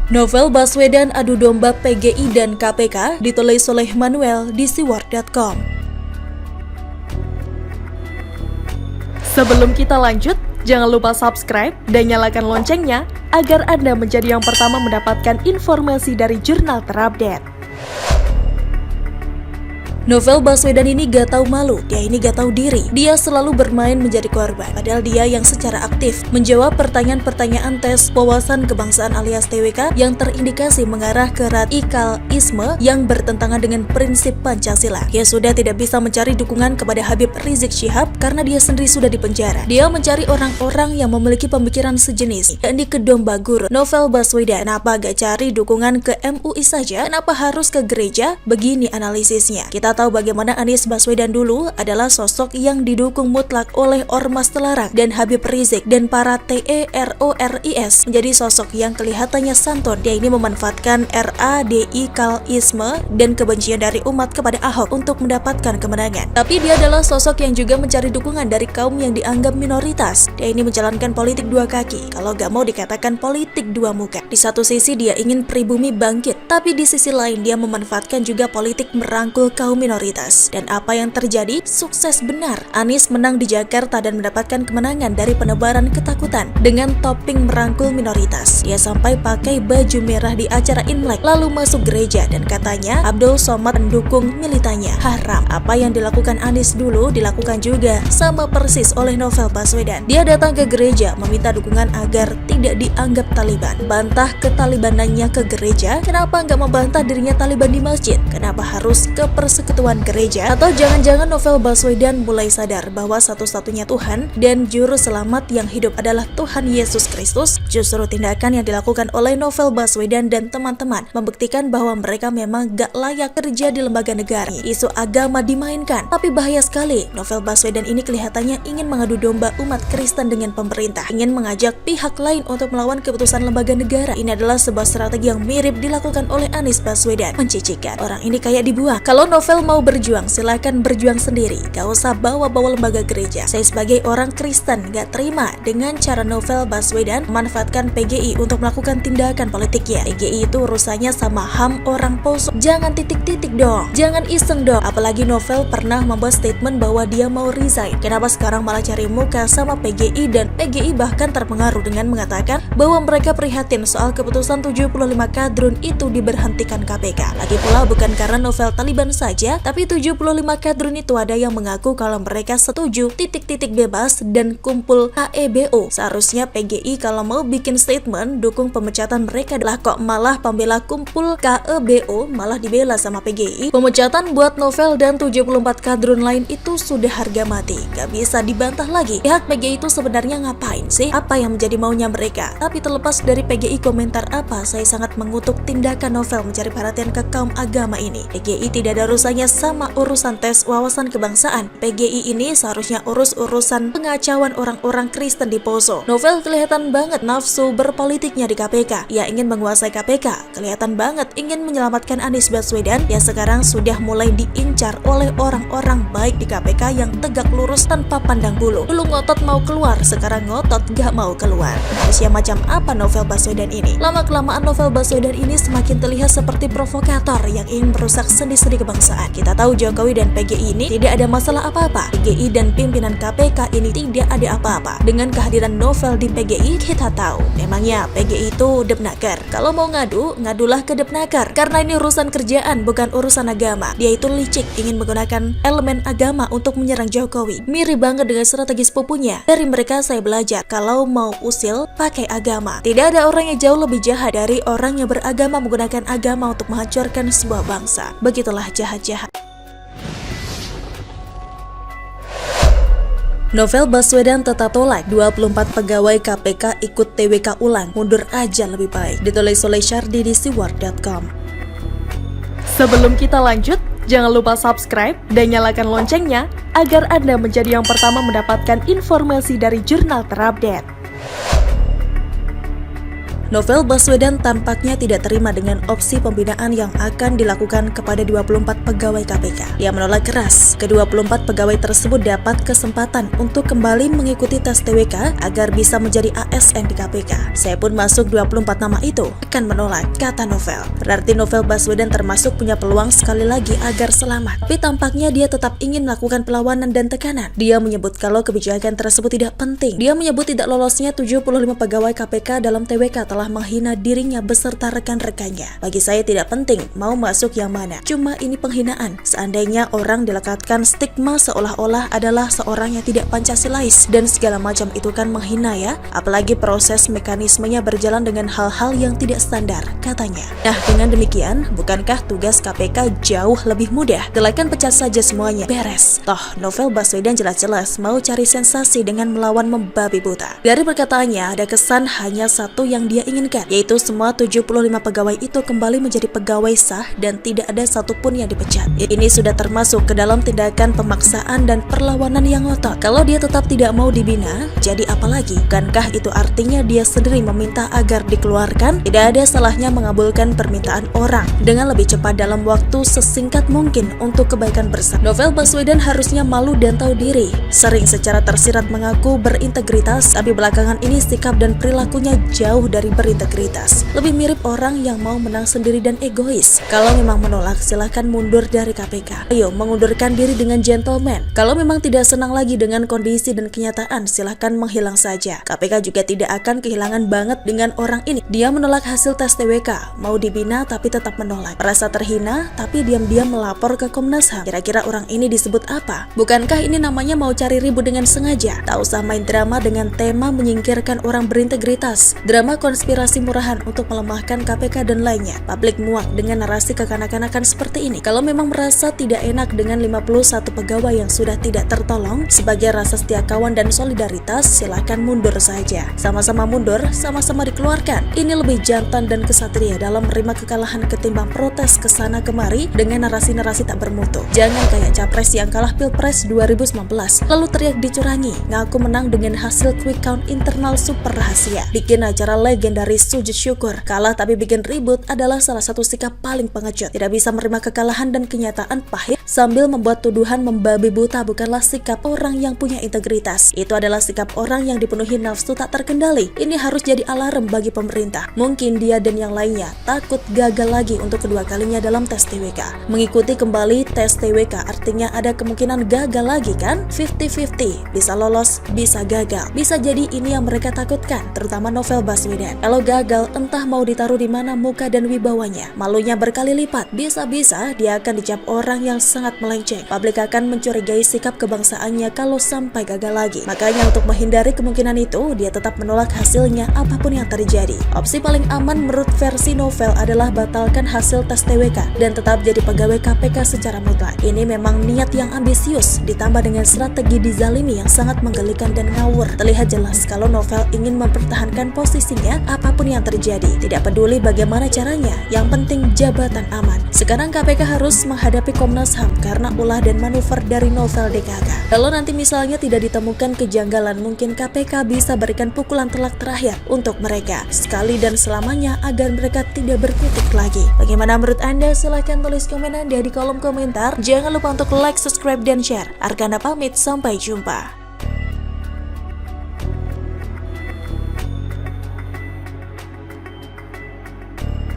Novel Baswedan adu domba PGI dan KPK ditulis oleh Manuel di siwar.com. Sebelum kita lanjut, jangan lupa subscribe dan nyalakan loncengnya agar Anda menjadi yang pertama mendapatkan informasi dari jurnal terupdate. Novel Baswedan ini gak tahu malu, dia ini gak tahu diri. Dia selalu bermain menjadi korban, padahal dia yang secara aktif menjawab pertanyaan-pertanyaan tes wawasan kebangsaan alias TWK yang terindikasi mengarah ke radikalisme yang bertentangan dengan prinsip Pancasila. Dia sudah tidak bisa mencari dukungan kepada Habib Rizik Syihab karena dia sendiri sudah dipenjara. Dia mencari orang-orang yang memiliki pemikiran sejenis, yakni ke domba guru. Novel Baswedan, kenapa gak cari dukungan ke MUI saja? Kenapa harus ke gereja? Begini analisisnya. Kita tahu bagaimana Anies Baswedan dulu adalah sosok yang didukung mutlak oleh Ormas Terlarang dan Habib Rizik dan para TERORIS menjadi sosok yang kelihatannya santun. Dia ini memanfaatkan radikalisme dan kebencian dari umat kepada Ahok untuk mendapatkan kemenangan. Tapi dia adalah sosok yang juga mencari dukungan dari kaum yang dianggap minoritas. Dia ini menjalankan politik dua kaki, kalau gak mau dikatakan politik dua muka. Di satu sisi dia ingin pribumi bangkit, tapi di sisi lain dia memanfaatkan juga politik merangkul kaum minoritas. Dan apa yang terjadi? Sukses benar. Anies menang di Jakarta dan mendapatkan kemenangan dari penebaran ketakutan dengan topping merangkul minoritas. Dia sampai pakai baju merah di acara Imlek, lalu masuk gereja dan katanya Abdul Somad mendukung militannya. Haram. Apa yang dilakukan Anies dulu dilakukan juga sama persis oleh Novel Baswedan. Dia datang ke gereja meminta dukungan agar tidak dianggap Taliban. Bantah ketalibanannya ke gereja. Kenapa nggak membantah dirinya Taliban di masjid? Kenapa harus ke persekutuan gereja? Atau jangan-jangan Novel Baswedan mulai sadar bahwa satu-satunya Tuhan dan juru selamat yang hidup adalah Tuhan Yesus Kristus? Justru tindakan yang dilakukan oleh Novel Baswedan dan teman-teman membuktikan bahwa mereka memang gak layak kerja di lembaga negara. Isu agama dimainkan, tapi bahaya sekali. Novel Baswedan ini kelihatannya ingin mengadu domba umat Kristen dengan pemerintah, ingin mengajak pihak lain untuk melawan keputusan lembaga negara. Ini adalah sebuah strategi yang mirip dilakukan oleh Anies Baswedan. Mencicikan orang ini kayak dibuang. Kalau Novel mau berjuang, silakan berjuang sendiri. Gak usah bawa-bawa lembaga gereja. Saya sebagai orang Kristen gak terima dengan cara Novel Baswedan memanfaatkan PGI untuk melakukan tindakan politiknya. PGI itu urusannya sama HAM orang Poso. Jangan titik-titik dong. Jangan iseng dong. Apalagi Novel pernah membuat statement bahwa dia mau resign. Kenapa sekarang malah cari muka sama PGI, dan PGI bahkan terpengaruh dengan mengatakan bahwa mereka prihatin soal keputusan 75 kadrun itu diberhentikan KPK. Lagi pula bukan karena Novel Taliban saja, tapi 75 kadrun itu ada yang mengaku kalau mereka setuju titik-titik bebas dan kumpul KEBO. Seharusnya PGI kalau mau bikin statement dukung pemecatan mereka, lah kok malah pembela kumpul KEBO malah dibela sama PGI. Pemecatan buat Novel dan 74 kadrun lain itu sudah harga mati, gak bisa dibantah lagi. Pihak PGI itu sebenarnya ngapain sih? Apa yang menjadi maunya mereka? Tapi terlepas dari PGI komentar apa, saya sangat mengutuk tindakan Novel mencari perhatian ke kaum agama ini. PGI tidak ada urusannya sama urusan tes wawasan kebangsaan. PGI ini seharusnya urus urusan pengacauan orang-orang Kristen di Poso. Novel kelihatan banget nafsu berpolitiknya di KPK. Ia ingin menguasai KPK. Kelihatan banget ingin menyelamatkan Anies Baswedan yang sekarang sudah mulai diincar oleh orang-orang baik di KPK yang tegak lurus tanpa pandang bulu. Dulu ngotot mau keluar, sekarang ngotot gak mau keluar. Manusia macam apa Novel Baswedan ini? Lama-kelamaan Novel Baswedan ini semakin terlihat seperti provokator yang ingin merusak sendi-sendi kebangsaan. Kita tahu Jokowi dan PGI ini tidak ada masalah apa-apa. PGI dan pimpinan KPK ini tidak ada apa-apa. Dengan kehadiran Novel di PGI, kita tahu memangnya PGI itu depnaker. Kalau mau ngadu, ngadulah ke depnaker. Karena ini urusan kerjaan, bukan urusan agama. Dia itu licik, ingin menggunakan elemen agama untuk menyerang Jokowi. Mirip banget dengan strategi sepupunya. Dari mereka saya belajar, kalau mau usil, pakai agama. Tidak ada orang yang jauh lebih jahat dari orang yang beragama menggunakan agama untuk menghancurkan sebuah bangsa. Begitulah jahat-jahat. Novel Baswedan tetap tolak 24 pegawai KPK ikut TWK ulang, mundur aja lebih baik. Ditulis oleh Syardi di siwar.com. Sebelum kita lanjut, jangan lupa subscribe dan nyalakan loncengnya agar Anda menjadi yang pertama mendapatkan informasi dari jurnal terupdate. Novel Baswedan tampaknya tidak terima dengan opsi pembinaan yang akan dilakukan kepada 24 pegawai KPK. Ia menolak keras ke-24 pegawai tersebut dapat kesempatan untuk kembali mengikuti tes TWK agar bisa menjadi ASN di KPK. Saya pun masuk 24 nama itu akan menolak, kata Novel. Berarti Novel Baswedan termasuk punya peluang sekali lagi agar selamat. Tapi tampaknya dia tetap ingin melakukan perlawanan dan tekanan. Dia menyebut kalau kebijakan tersebut tidak penting. Dia menyebut tidak lolosnya 75 pegawai KPK dalam TWK telah menghina dirinya beserta rekan-rekannya. Bagi saya tidak penting mau masuk yang mana. Cuma ini penghinaan. Seandainya orang dilekatkan stigma seolah-olah adalah seorang yang tidak Pancasilais dan segala macam itu kan menghina ya. Apalagi proses mekanismenya berjalan dengan hal-hal yang tidak standar, katanya. Nah, dengan demikian, bukankah tugas KPK jauh lebih mudah? Silakan pecat saja semuanya. Beres. Toh, Novel Baswedan jelas-jelas mau cari sensasi dengan melawan membabi buta. Dari perkataannya, ada kesan hanya satu yang dia inginkan, yaitu semua 75 pegawai itu kembali menjadi pegawai sah dan tidak ada satupun yang dipecat. Ini sudah termasuk ke dalam tindakan pemaksaan dan perlawanan yang ngotot. Kalau dia tetap tidak mau dibina, jadi apa lagi? Bukankah itu artinya dia sendiri meminta agar dikeluarkan? Tidak ada salahnya mengabulkan permintaan orang dengan lebih cepat dalam waktu sesingkat mungkin untuk kebaikan bersama. Novel Baswedan harusnya malu dan tahu diri. Sering secara tersirat mengaku berintegritas, tapi belakangan ini sikap dan perilakunya jauh dari berintegritas. Lebih mirip orang yang mau menang sendiri dan egois. Kalau memang menolak, silahkan mundur dari KPK. Ayo, mengundurkan diri dengan gentleman. Kalau memang tidak senang lagi dengan kondisi dan kenyataan, silahkan menghilang saja. KPK juga tidak akan kehilangan banget dengan orang ini. Dia menolak hasil tes TWK, mau dibina tapi tetap menolak. Merasa terhina, tapi diam-diam melapor ke Komnas HAM. Kira-kira orang ini disebut apa? Bukankah ini namanya mau cari ribut dengan sengaja? Tak usah main drama dengan tema menyingkirkan orang berintegritas. Drama konspirasi murahan untuk melemahkan KPK dan lainnya. Publik muak dengan narasi kekanak-kanakan seperti ini. Kalau memang merasa tidak enak dengan 51 pegawai yang sudah tidak tertolong, sebagai rasa setia kawan dan solidaritas, silahkan mundur saja. Sama-sama mundur, sama-sama dikeluarkan. Ini lebih jantan dan kesatria dalam menerima kekalahan ketimbang protes kesana kemari dengan narasi-narasi tak bermutu. Jangan kayak capres yang kalah Pilpres 2019, lalu teriak dicurangi, ngaku menang dengan hasil quick count internal super rahasia. Bikin acara legendaris sujud syukur. Kalah tapi bikin ribut adalah salah satu sikap paling pengecut. Tidak bisa menerima kekalahan dan kenyataan pahit sambil membuat tuduhan membabi buta bukanlah sikap orang yang punya integritas. Itu adalah sikap orang yang dipenuhi nafsu tak terkendali. Ini harus jadi alarm bagi pemerintah. Mungkin dia dan yang lainnya takut gagal lagi untuk kedua kalinya dalam tes TWK. Mengikuti kembali tes TWK artinya ada kemungkinan gagal lagi kan? 50-50. Bisa lolos, bisa gagal. Bisa jadi ini yang mereka takutkan, terutama Novel Baswedan. Kalau gagal, entah mau ditaruh di mana muka dan wibawanya. Malunya berkali lipat. Bisa-bisa dia akan dicap orang yang sangat melenceng. Publik akan mencurigai sikap kebangsaannya kalau sampai gagal lagi. Makanya untuk menghindari kemungkinan itu, dia tetap menolak hasilnya apapun yang terjadi. Opsi paling aman menurut versi Novel adalah batalkan hasil tes TWK dan tetap jadi pegawai KPK secara mutlak. Ini memang niat yang ambisius ditambah dengan strategi dizalimi yang sangat menggelikan dan ngawur. Terlihat jelas kalau Novel ingin mempertahankan posisinya apapun yang terjadi. Tidak peduli bagaimana caranya, yang penting jabatan aman. Sekarang KPK harus menghadapi Komnas HAM karena ulah dan manuver dari Novel DKK. Kalau nanti misalnya tidak ditemukan kejanggalan, mungkin KPK bisa berikan pukulan telak terakhir untuk mereka sekali dan selamanya agar mereka tidak berkutik lagi. Bagaimana menurut Anda? Silahkan tulis komen Anda di kolom komentar. Jangan lupa untuk like, subscribe, dan share. Arkana pamit, sampai jumpa.